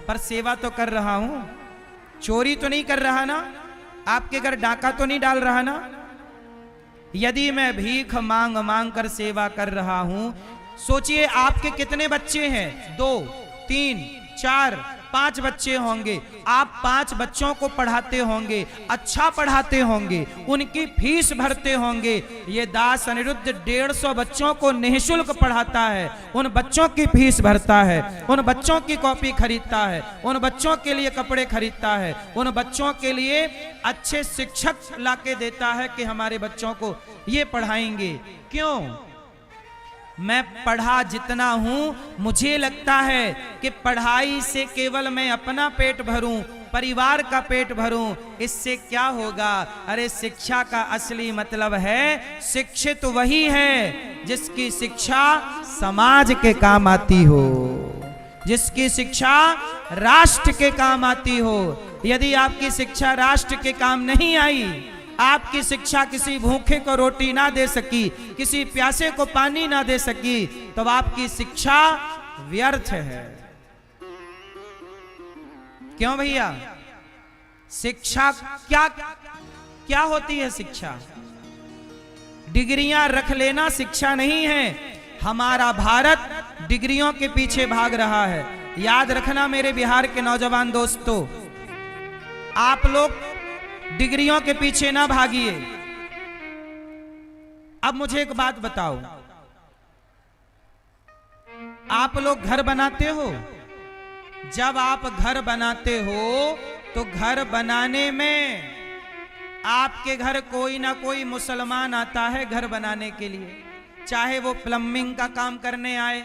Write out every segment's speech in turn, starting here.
पर सेवा तो कर रहा हूं, चोरी तो नहीं कर रहा ना, आपके घर डाका तो नहीं डाल रहा ना। यदि मैं भीख मांग मांग कर सेवा कर रहा हूं, सोचिए आपके कितने बच्चे हैं, 2, 3, 4, 5 बच्चे होंगे। आप 5 बच्चों को पढ़ाते होंगे, अच्छा पढ़ाते होंगे, उनकी फीस भरते होंगे। ये दास अनिरुद्ध 150 बच्चों को निःशुल्क पढ़ाता है, उन बच्चों की फीस भरता है, उन बच्चों की कॉपी खरीदता है, उन बच्चों के लिए कपड़े खरीदता है, उन बच्चों के लिए अच्छे शिक्षक लाके देता है कि हमारे बच्चों को ये पढ़ाएंगे। क्यों? मैं पढ़ा जितना हूं, मुझे लगता है कि पढ़ाई से केवल मैं अपना पेट भरूं, परिवार का पेट भरूं, इससे क्या होगा? अरे शिक्षा का असली मतलब है, शिक्षित वही है जिसकी शिक्षा समाज के काम आती हो, जिसकी शिक्षा राष्ट्र के काम आती हो। यदि आपकी शिक्षा राष्ट्र के काम नहीं आई, आपकी शिक्षा किसी भूखे को रोटी ना दे सकी, किसी प्यासे को पानी ना दे सकी, तो आपकी शिक्षा व्यर्थ है। क्यों भैया? शिक्षा क्या क्या होती है? शिक्षा डिग्रियां रख लेना शिक्षा नहीं है। हमारा भारत डिग्रियों के पीछे भाग रहा है। याद रखना मेरे बिहार के नौजवान दोस्तों, आप लोग डिग्रियों के पीछे ना भागिए। अब मुझे एक बात बताओ, आप लोग घर बनाते हो? जब आप घर बनाते हो तो घर बनाने में आपके घर कोई ना कोई मुसलमान आता है घर बनाने के लिए, चाहे वो प्लम्बिंग का काम करने आए,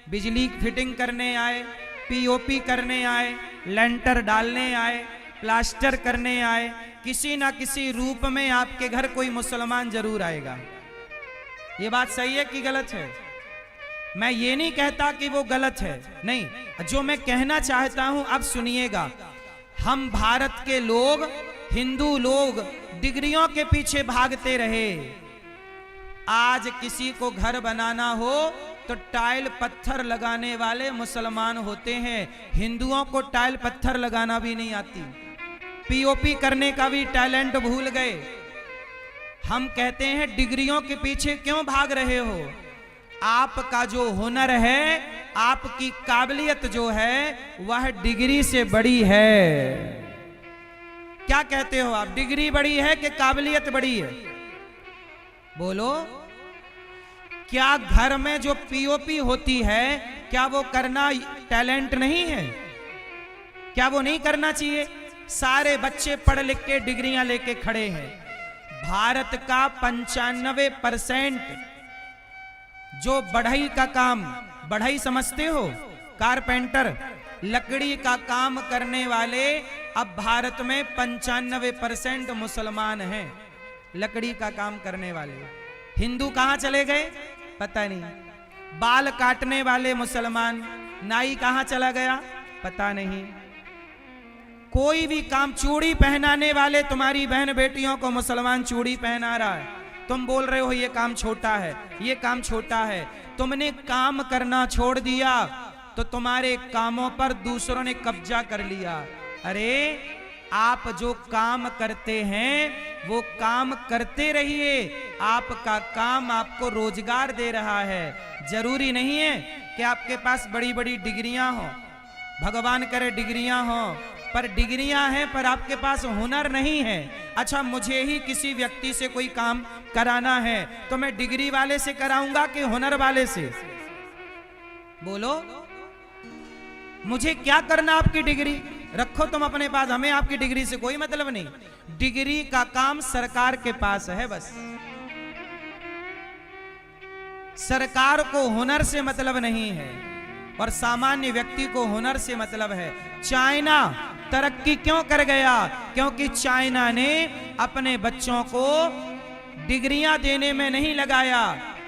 बिजली फिटिंग करने आए, पीओपी करने आए, लेंटर डालने आए, प्लास्टर करने आए, किसी ना किसी रूप में आपके घर कोई मुसलमान जरूर आएगा। ये बात सही है कि गलत है? मैं ये नहीं कहता कि वो गलत है, नहीं, जो मैं कहना चाहता हूं अब सुनिएगा। हम भारत के लोग, हिंदू लोग डिग्रियों के पीछे भागते रहे। आज किसी को घर बनाना हो तो टाइल पत्थर लगाने वाले मुसलमान होते हैं, हिंदुओं को टाइल पत्थर लगाना भी नहीं आती, पीओपी करने का भी टैलेंट भूल गए। हम कहते हैं डिग्रियों के पीछे क्यों भाग रहे हो? आपका जो हुनर है, आपकी काबिलियत जो है, वह डिग्री से बड़ी है। क्या कहते हो आप? डिग्री बड़ी है कि काबिलियत बड़ी है? बोलो। क्या घर में जो पीओपी होती है, क्या वो करना टैलेंट नहीं है? क्या वो नहीं करना चाहिए? सारे बच्चे पढ़ लिख के डिग्रियां लेके खड़े हैं। भारत का 95% जो बढ़ई का काम, बढ़ई समझते हो, कारपेंटर, लकड़ी का काम करने वाले, अब भारत में 95% मुसलमान हैं लकड़ी का काम करने वाले। हिंदू कहां चले गए पता नहीं। बाल काटने वाले मुसलमान, नाई कहां चला गया पता नहीं। कोई भी काम, चूड़ी पहनाने वाले तुम्हारी बहन बेटियों को मुसलमान चूड़ी पहना रहा है, तुम बोल रहे हो ये काम छोटा है, ये काम छोटा है। तुमने काम करना छोड़ दिया तो तुम्हारे कामों पर दूसरों ने कब्जा कर लिया। अरे आप जो काम करते हैं वो काम करते रहिए, आपका काम आपको रोजगार दे रहा है। जरूरी नहीं है कि आपके पास बड़ी बड़ी डिग्रियां हो, भगवान करे डिग्रियां हो, पर डिग्रियां हैं पर आपके पास हुनर नहीं है। अच्छा, मुझे ही किसी व्यक्ति से कोई काम कराना है तो मैं डिग्री वाले से कराऊंगा कि हुनर वाले से? बोलो। मुझे क्या करना? आपकी डिग्री रखो तुम अपने पास, हमें आपकी डिग्री से कोई मतलब नहीं। डिग्री का काम सरकार के पास है बस। सरकार को हुनर से मतलब नहीं है और सामान्य व्यक्ति को हुनर से मतलब है। चाइना तरक्की क्यों कर गया? क्योंकि चाइना ने अपने बच्चों को डिग्रियां देने में नहीं लगाया,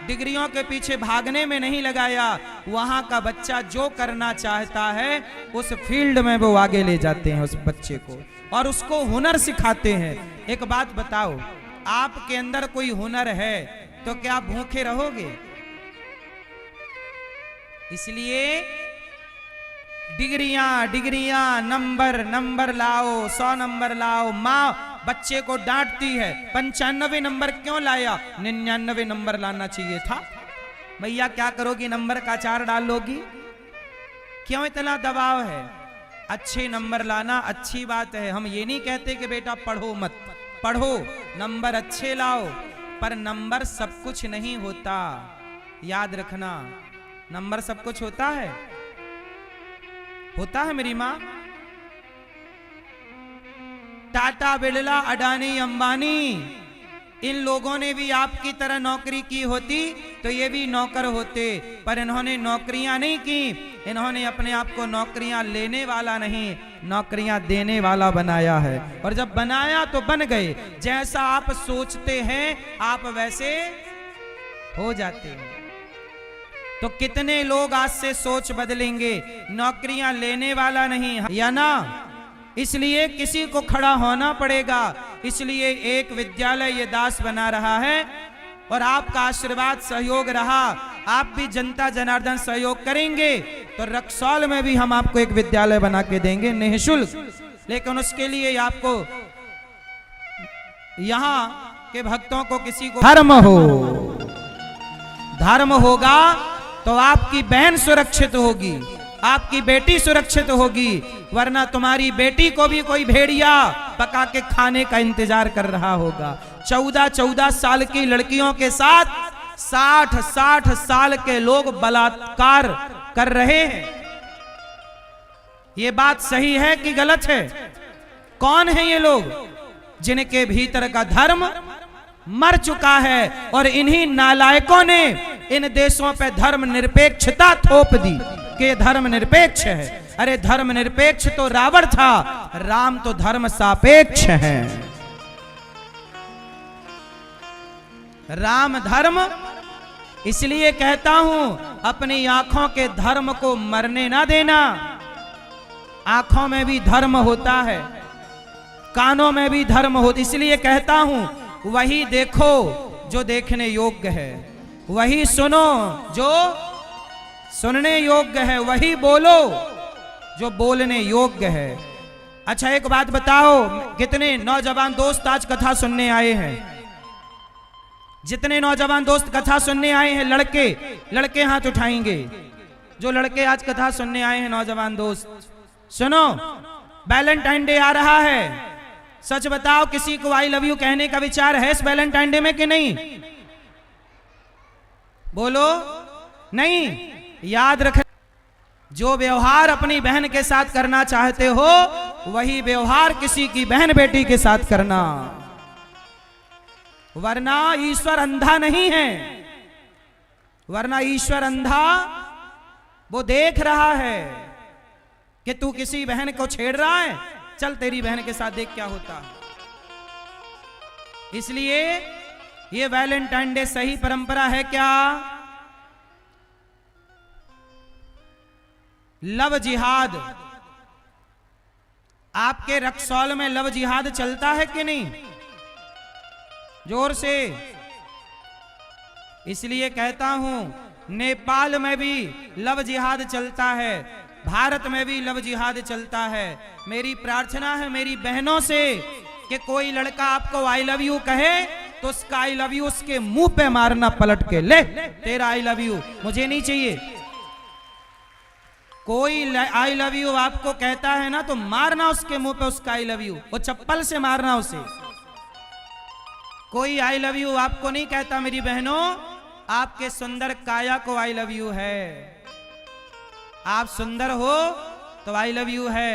डिग्रियों के पीछे भागने में नहीं लगाया। वहां का बच्चा जो करना चाहता है उस फील्ड में वो आगे ले जाते हैं उस बच्चे को और उसको हुनर सिखाते हैं। एक बात बताओ, आपके अंदर कोई हुनर है तो क्या आप भूखे रहोगे? इसलिए डिग्रियां डिग्रियां, नंबर नंबर लाओ, 100 नंबर लाओ। माँ बच्चे को डांटती है, 95 नंबर क्यों लाया? 99 नंबर लाना चाहिए था। भैया क्या करोगी, नंबर का अचार डाल लोगी? क्यों इतना दबाव है? अच्छे नंबर लाना अच्छी बात है, हम ये नहीं कहते कि बेटा पढ़ो मत, पढ़ो, नंबर अच्छे लाओ, पर नंबर सब कुछ नहीं होता। याद रखना, नंबर सब कुछ होता है? होता है मेरी माँ? टाटा, बिरला, अडानी, अंबानी, इन लोगों ने भी आपकी तरह नौकरी की होती तो ये भी नौकर होते, पर इन्होंने नौकरियां नहीं की, इन्होंने अपने आप को नौकरियां लेने वाला नहीं, नौकरियां देने वाला बनाया है। और जब बनाया तो बन गए। जैसा आप सोचते हैं आप वैसे हो जाते हैं। तो कितने लोग आज से सोच बदलेंगे, नौकरियां लेने वाला नहीं, या ना? इसलिए किसी को खड़ा होना पड़ेगा। इसलिए एक विद्यालय ये दास बना रहा है और आपका आशीर्वाद सहयोग रहा, आप भी जनता जनार्दन सहयोग करेंगे तो रक्सौल में भी हम आपको एक विद्यालय बना के देंगे निःशुल्क। लेकिन उसके लिए आपको यहाँ के भक्तों को किसी को धर्म हो, धर्म होगा तो आपकी बहन सुरक्षित होगी, आपकी बेटी सुरक्षित होगी, वरना तुम्हारी बेटी को भी कोई भेड़िया पका के खाने का इंतजार कर रहा होगा। 14-14 साल की लड़कियों के साथ 60-60 साल के लोग बलात्कार कर रहे हैं। ये बात सही है कि गलत है? कौन है ये लोग? जिनके भीतर का धर्म मर चुका है और इन्हीं नालायकों ने इन देशों पे धर्म निरपेक्षता थोप दी कि धर्म निरपेक्ष है। अरे धर्म निरपेक्ष तो रावण था, राम तो धर्म सापेक्ष है। राम धर्म, इसलिए कहता हूं अपनी आंखों के धर्म को मरने ना देना। आंखों में भी धर्म होता है, कानों में भी धर्म होता, इसलिए कहता हूं वही देखो जो देखने योग्य है, वही सुनो जो सुनने योग्य है, वही बोलो जो बोलने योग्य है। अच्छा एक बात बताओ, कितने नौजवान दोस्त आज कथा सुनने आए हैं? जितने नौजवान दोस्त कथा सुनने आए हैं, लड़के हाथ उठाएंगे। जो लड़के आज कथा सुनने आए हैं, नौजवान दोस्त सुनो, वैलेंटाइन डे आ रहा है। सच बताओ किसी को आई लव यू कहने का विचार है इस वैलेंटाइन डे में कि नहीं? बोलो नहीं। याद रख, जो व्यवहार अपनी बहन के साथ करना चाहते हो वही व्यवहार किसी की बहन बेटी के साथ करना, वरना ईश्वर अंधा नहीं है। वरना ईश्वर अंधा, वो देख रहा है कि तू किसी बहन को छेड़ रहा है, चल तेरी बहन के साथ देख क्या होता है। इसलिए ये वैलेंटाइन डे सही परंपरा है क्या? लव जिहाद, आपके रक्सौल में लव जिहाद चलता है कि नहीं? जोर से। इसलिए कहता हूं नेपाल में भी लव जिहाद चलता है, भारत में भी लव जिहाद चलता है। मेरी प्रार्थना है मेरी बहनों से कि कोई लड़का आपको आई लव यू कहे तो उसका आई लव यू उसके मुंह पे मारना पलट के, ले तेरा आई लव यू मुझे नहीं चाहिए। कोई आई लव यू आपको कहता है ना तो मारना उसके मुंह पे उसका आई लव यू, वो चप्पल से मारना उसे। कोई आई लव यू आपको नहीं कहता मेरी बहनों, आपके सुंदर काया को आई लव यू है। आप सुंदर हो तो आई लव यू है,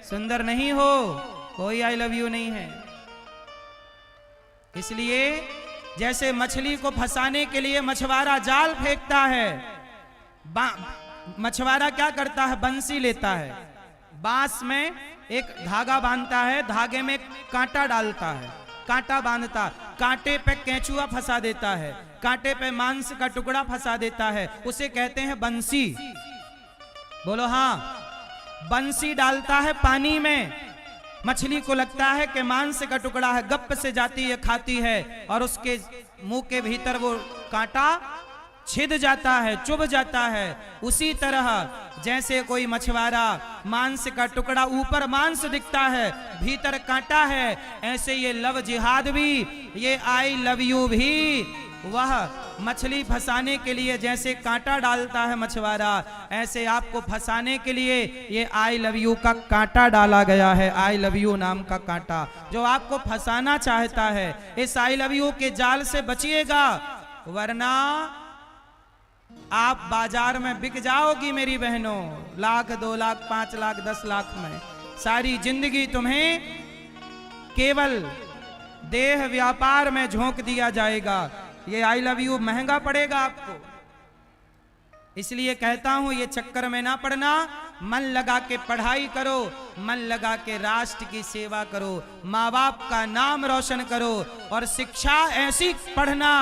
सुंदर नहीं हो कोई आई लव यू नहीं है। इसलिए जैसे मछली को फंसाने के लिए मछुआरा जाल फेंकता है, मछुआरा क्या करता है? बंसी लेता है, बांस में एक धागा बांधता है, धागे में कांटा डालता है, कांटा बांधता, कांटे पे केंचुआ फंसा देता है, कांटे पे मांस का टुकड़ा फंसा देता है, उसे कहते हैं बंसी। बोलो हाँ। बंसी डालता है पानी में, मछली को लगता है कि मांस का टुकड़ा है, गप से जाती है खाती है और उसके मुंह के भीतर वो कांटा छिद जाता है, चुभ जाता है। उसी तरह जैसे कोई मछुआरा मांस का टुकड़ा, ऊपर मांस दिखता है भीतर कांटा है, ऐसे ये लव जिहाद भी, ये आई लव यू भी, वह मछली फंसाने के लिए जैसे कांटा डालता है मछुआरा, ऐसे आपको फंसाने के लिए ये आई लव यू का कांटा डाला गया है। आई लव यू नाम का कांटा जो आपको फंसाना चाहता है। इस आई लव यू के जाल से बचिएगा, वरना आप बाजार में बिक जाओगी मेरी बहनों। 1,00,000, 2,00,000, 5,00,000, 10,00,000 में सारी जिंदगी तुम्हें केवल देह व्यापार में झोंक दिया जाएगा। ये आई लव यू महंगा पड़ेगा आपको। इसलिए कहता हूं ये चक्कर में ना पड़ना, मन लगा के पढ़ाई करो, मन लगा के राष्ट्र की सेवा करो, माँ बाप का नाम रोशन करो, और शिक्षा ऐसी पढ़ना,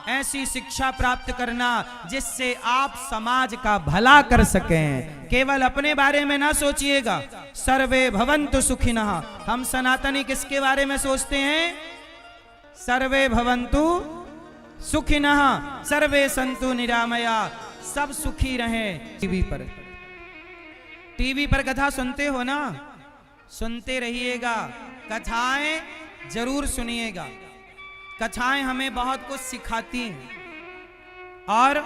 ऐसी शिक्षा प्राप्त करना जिससे आप समाज का भला कर सकें। केवल अपने बारे में ना सोचिएगा। सर्वे भवन्तु सुखिनः। हम सनातनी किसके बारे में सोचते हैं? सर्वे भवन्तु सुखिनः सर्वे सन्तु निरामया। सब सुखी रहें। टीवी पर कथा सुनते हो ना, सुनते रहिएगा, कथाएं जरूर सुनिएगा। कथाएं हमें बहुत कुछ सिखाती हैं। और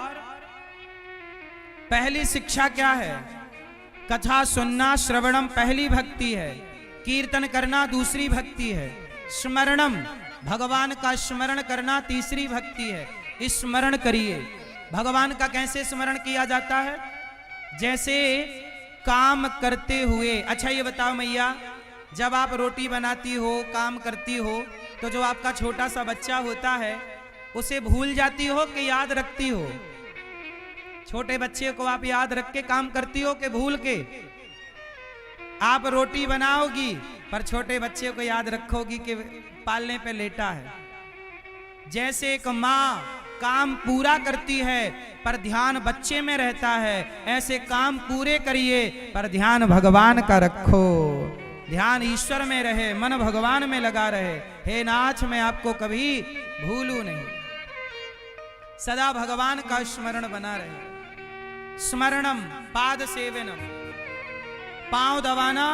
पहली शिक्षा क्या है? कथा सुनना, श्रवणम पहली भक्ति है, कीर्तन करना दूसरी भक्ति है, स्मरणम भगवान का स्मरण करना तीसरी भक्ति है। स्मरण करिए। भगवान का कैसे स्मरण किया जाता है? जैसे काम करते हुए। अच्छा ये बताओ मैया, जब आप रोटी बनाती हो, काम करती हो, तो जो आपका छोटा सा बच्चा होता है उसे भूल जाती हो कि याद रखती हो? छोटे बच्चे को आप याद रख के काम करती हो कि भूल के? आप रोटी बनाओगी पर छोटे बच्चे को याद रखोगी कि पालने पे लेटा है। जैसे एक माँ काम पूरा करती है पर ध्यान बच्चे में रहता है, ऐसे काम पूरे करिए पर ध्यान भगवान का रखो। ध्यान ईश्वर में रहे, मन भगवान में लगा रहे। हे नाथ, मैं आपको कभी भूलूं नहीं। सदा भगवान का स्मरण बना रहे। स्मरणम पाद सेवनम, पांव दबाना,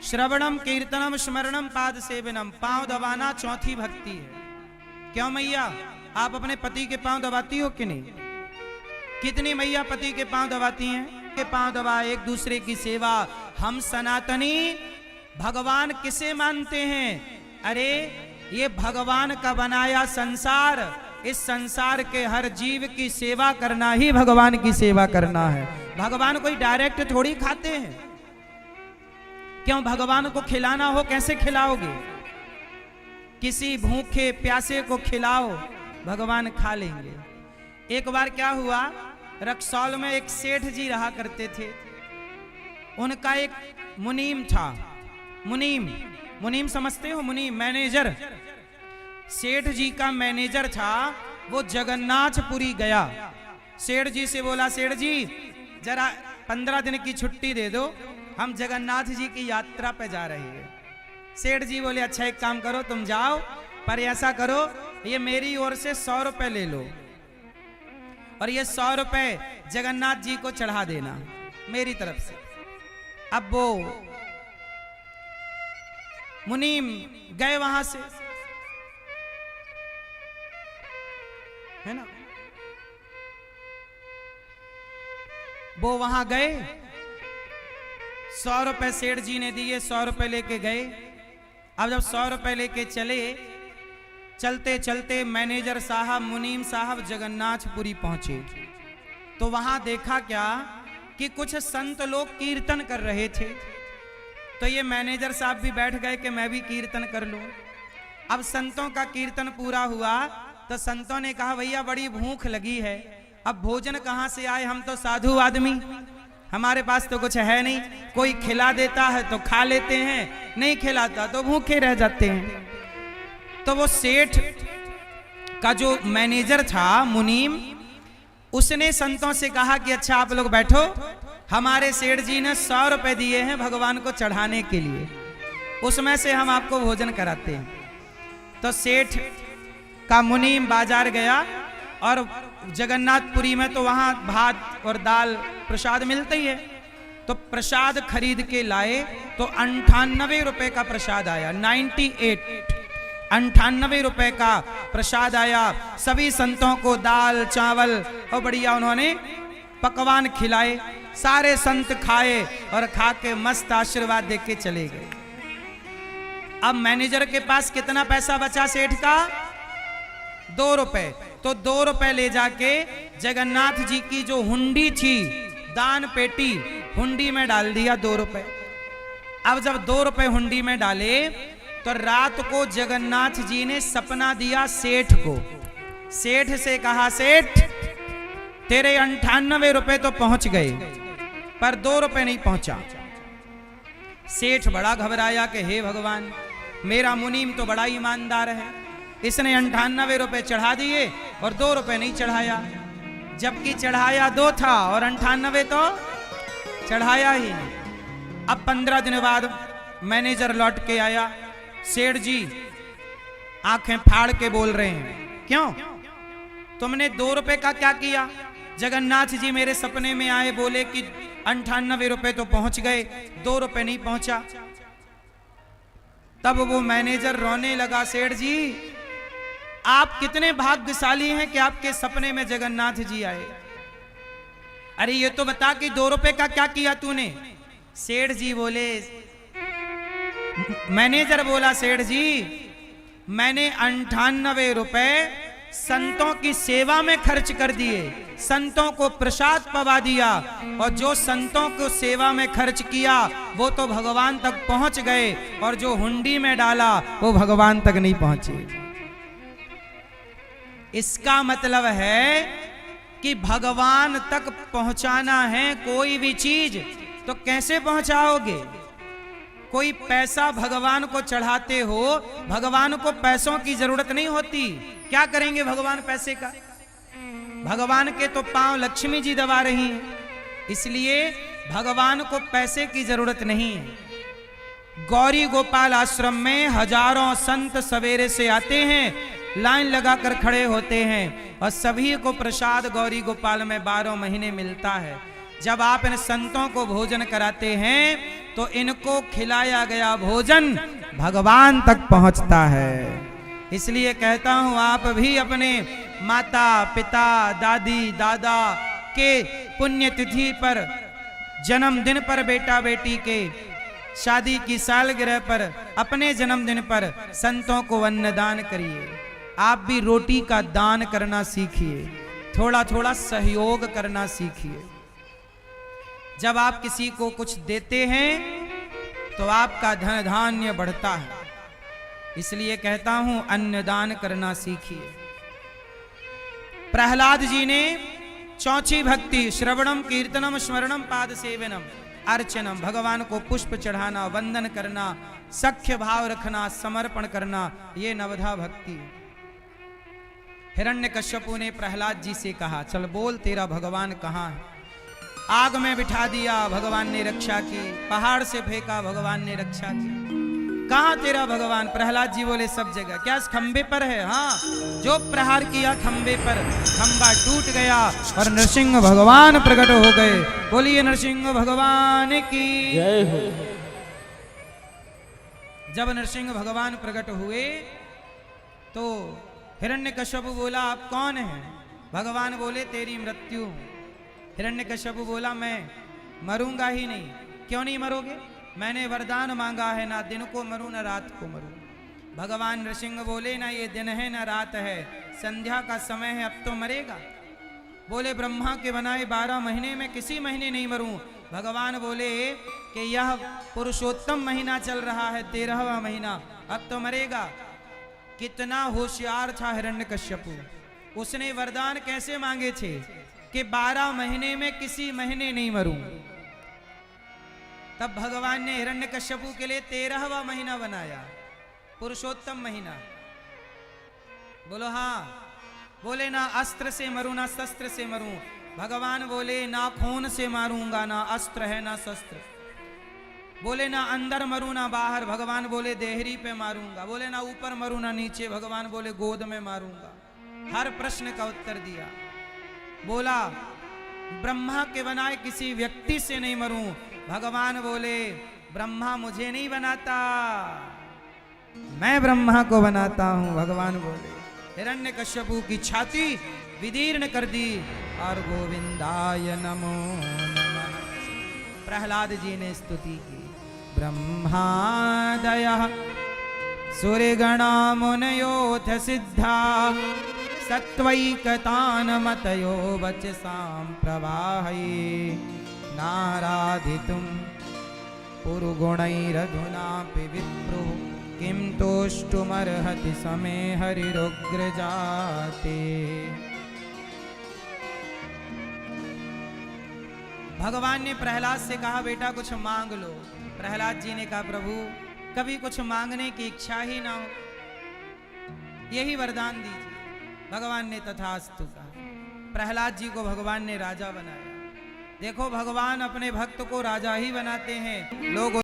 श्रवणम कीर्तनम स्मरणम पाद सेवनम, पांव दबाना चौथी भक्ति है। क्यों मैया, आप अपने पति के पांव दबाती हो कि नहीं? कितनी मैया पति के पांव दबाती हैं? के पांव दबा, एक दूसरे की सेवा। हम सनातनी भगवान किसे मानते हैं? अरे ये भगवान का बनाया संसार, इस संसार के हर जीव की सेवा करना ही भगवान की सेवा करना है। भगवान कोई डायरेक्ट थोड़ी खाते हैं। क्यों? भगवान को खिलाना हो कैसे खिलाओगे? किसी भूखे प्यासे को खिलाओ, भगवान खा लेंगे। एक बार क्या हुआ, रक्सौल में एक सेठ जी रहा करते थे। उनका एक मुनीम था। मुनीम समझते हो? मुनीम मैनेजर। सेठ जी का मैनेजर था। वो जगन्नाथपुरी गया। सेठ जी से बोला, सेठ जी जरा 15 दिन की छुट्टी दे दो, हम जगन्नाथ जी की यात्रा पे जा रहे हैं। सेठ जी बोले, अच्छा एक काम करो, तुम जाओ, पर ऐसा करो ये मेरी ओर से 100 रुपए ले लो और ये 100 रुपए जगन्नाथ जी को चढ़ा देना मेरी तरफ से। अब वो मुनीम गए वहां से, है ना, वो वहां गए, 100 रुपए सेठ जी ने दिए, 100 रुपए लेके गए। अब जब 100 रुपए लेके चले, चलते चलते मैनेजर साहब, मुनीम साहब जगन्नाथपुरी पहुंचे तो वहां देखा क्या कि कुछ संत लोग कीर्तन कर रहे थे। तो ये मैनेजर साहब भी बैठ गए कि मैं भी कीर्तन कर लूं। अब संतों का कीर्तन पूरा हुआ तो संतों ने कहा, भैया बड़ी भूख लगी है, अब भोजन कहां से आए, हम तो साधु आदमी, हमारे पास तो कुछ है नहीं, कोई खिला देता है तो खा लेते हैं, नहीं खिलाता तो भूखे रह जाते हैं। तो वो सेठ का जो मैनेजर था मुनीम, उसने संतों से कहा कि अच्छा आप लोग बैठो, हमारे सेठ जी ने 100 रुपए दिए हैं भगवान को चढ़ाने के लिए, उसमें से हम आपको भोजन कराते हैं। तो सेठ का मुनीम बाजार गया और जगन्नाथपुरी में तो वहां भात और दाल प्रसाद मिलते ही है। तो प्रसाद खरीद के लाए तो 98 रुपए का प्रसाद आया। 98 रुपए का प्रसाद आया। सभी संतों को दाल चावल और बढ़िया उन्होंने पकवान खिलाए। सारे संत खाए और खा के मस्त आशीर्वाद दे के चले गए। अब मैनेजर के पास कितना पैसा बचा सेठ का? 2 रुपए। तो 2 रुपए ले जाके जगन्नाथ जी की जो हुंडी थी, दान पेटी, हुंडी में डाल दिया 2 रुपए। अब जब 2 रुपए हुंडी में डाले तो रात को जगन्नाथ जी ने सपना दिया सेठ को। सेठ से कहा, सेठ तेरे 98 रुपए तो पहुंच गए पर 2 रुपए नहीं पहुंचा। सेठ बड़ा घबराया कि हे भगवान, मेरा मुनीम तो बड़ा ईमानदार है, इसने 98 रुपए चढ़ा दिए और 2 रुपए नहीं चढ़ाया, जबकि चढ़ाया 2 था और 98 तो चढ़ाया ही नहीं। अब 15 दिन बाद मैनेजर लौट के आया। सेठ जी आंखें फाड़ के बोल रहे हैं, क्यों तुमने 2 रुपए का क्या किया? जगन्नाथ जी मेरे सपने में आए, बोले कि 98 रुपए तो पहुंच गए, 2 रुपए नहीं पहुंचा। तब वो मैनेजर रोने लगा, सेठ जी आप कितने भाग्यशाली हैं कि आपके सपने में जगन्नाथ जी आए। अरे ये तो बता कि 2 रुपए का क्या किया तूने? सेठ जी बोले, मैनेजर बोला, सेठ जी मैंने 98 रुपए संतों की सेवा में खर्च कर दिए, संतों को प्रसाद पवा दिया, और जो संतों को सेवा में खर्च किया वो तो भगवान तक पहुंच गए, और जो हुंडी में डाला वो भगवान तक नहीं पहुंचे। इसका मतलब है कि भगवान तक पहुंचाना है कोई भी चीज तो कैसे पहुंचाओगे? कोई पैसा भगवान को चढ़ाते हो, भगवान को पैसों की जरूरत नहीं होती, क्या करेंगे भगवान पैसे का? भगवान के तो पांव लक्ष्मी जी दबा रही हैं, इसलिए भगवान को पैसे की जरूरत नहीं है। गौरी गोपाल आश्रम में हजारों संत सवेरे से आते हैं, लाइन लगाकर खड़े होते हैं और सभी को प्रसाद गौरी गोपाल में 12 महीने मिलता है। जब आप इन संतों को भोजन कराते हैं तो इनको खिलाया गया भोजन भगवान तक पहुंचता है। इसलिए कहता हूं आप भी अपने माता पिता दादी दादा के पुण्यतिथि पर, जन्मदिन पर, बेटा बेटी के शादी की सालगिरह पर, अपने जन्मदिन पर संतों को अन्नदान करिए। आप भी रोटी का दान करना सीखिए, थोड़ा थोड़ा सहयोग करना सीखिए। जब आप किसी को कुछ देते हैं तो आपका धन धान्य बढ़ता है। इसलिए कहता हूं अन्नदान करना सीखिए। प्रहलाद जी ने चौथी भक्ति श्रवणम कीर्तनम स्मरणम पाद सेवनम अर्चनम, भगवान को पुष्प चढ़ाना, वंदन करना, सख्य भाव रखना, समर्पण करना, ये नवधा भक्ति। हिरण्यकश्यपु ने प्रहलाद जी से कहा, चल बोल तेरा भगवान कहाँ है? आग में बिठा दिया, भगवान ने रक्षा की। पहाड़ से फेंका, भगवान ने रक्षा की। कहाँ तेरा भगवान? प्रहलाद जी बोले सब जगह। क्या इस खंबे पर है? हाँ, जो प्रहार किया खंबे पर, खंबा टूट गया और नरसिंह भगवान प्रकट हो गए। बोलिए नरसिंह भगवान की जय हो। जब नरसिंह भगवान प्रकट हुए तो हिरण्यकश्यप बोला, आप कौन हैं? भगवान बोले, तेरी मृत्यु। हिरण्यकश्यप बोला, मैं मरूंगा ही नहीं। क्यों नहीं मरोगे? मैंने वरदान मांगा है, ना दिन को मरूं ना रात को मरूं। भगवान नरसिंह बोले, ना ये दिन है ना रात है, संध्या का समय है, अब तो मरेगा। बोले, ब्रह्मा के बनाए 12 महीने में किसी महीने नहीं मरूं। भगवान बोले कि यह पुरुषोत्तम महीना चल रहा है, 13वां महीना, अब तो मरेगा। कितना होशियार था हिरण्यकश्यपु। उसने वरदान कैसे मांगे थे कि 12 महीने में किसी महीने नहीं मरूं। तब भगवान ने हिरण्यकश्यपु के लिए 13वां महीना बनाया, पुरुषोत्तम महीना। बोलो हाँ। बोले, ना अस्त्र से मरूं ना शस्त्र से मरूं। भगवान बोले, ना खून से मारूंगा, ना अस्त्र है ना शस्त्र। बोले, ना अंदर मरूं ना बाहर। भगवान बोले, देहरी पे मारूंगा। बोले, ना ऊपर मरूं ना नीचे। भगवान बोले, गोद में मारूंगा। हर प्रश्न का उत्तर दिया। बोला ब्रह्मा के बनाए किसी व्यक्ति से नहीं मरूं। भगवान बोले ब्रह्मा मुझे नहीं बनाता, मैं ब्रह्मा को बनाता हूं। भगवान बोले। हिरण्यकश्यपु की छाती विदीर्ण कर दी और गोविंदाय नमो नमः प्रहलाद जी ने स्तुति की। ब्रह्मादयः सूर्यगणा मुनयोऽथ सिद्धा सत्त्वैकतानमतयो वचसां प्रवाहये नाराधितुं पुरुगुणैरधुनापि विप्रो किं तोष्टुमर्हति समे हरिरुग्रजाते। भगवान ने प्रहलाद से कहा बेटा कुछ मांग लो। प्रहलाद जी ने कहा प्रभु कभी कुछ मांगने की इच्छा ही ना हो, यही वरदान दीजिए। भगवान ने तथास्तु कहा। प्रहलाद जी को भगवान ने राजा बनाया। देखो भगवान अपने भक्त को राजा ही बनाते हैं। लोग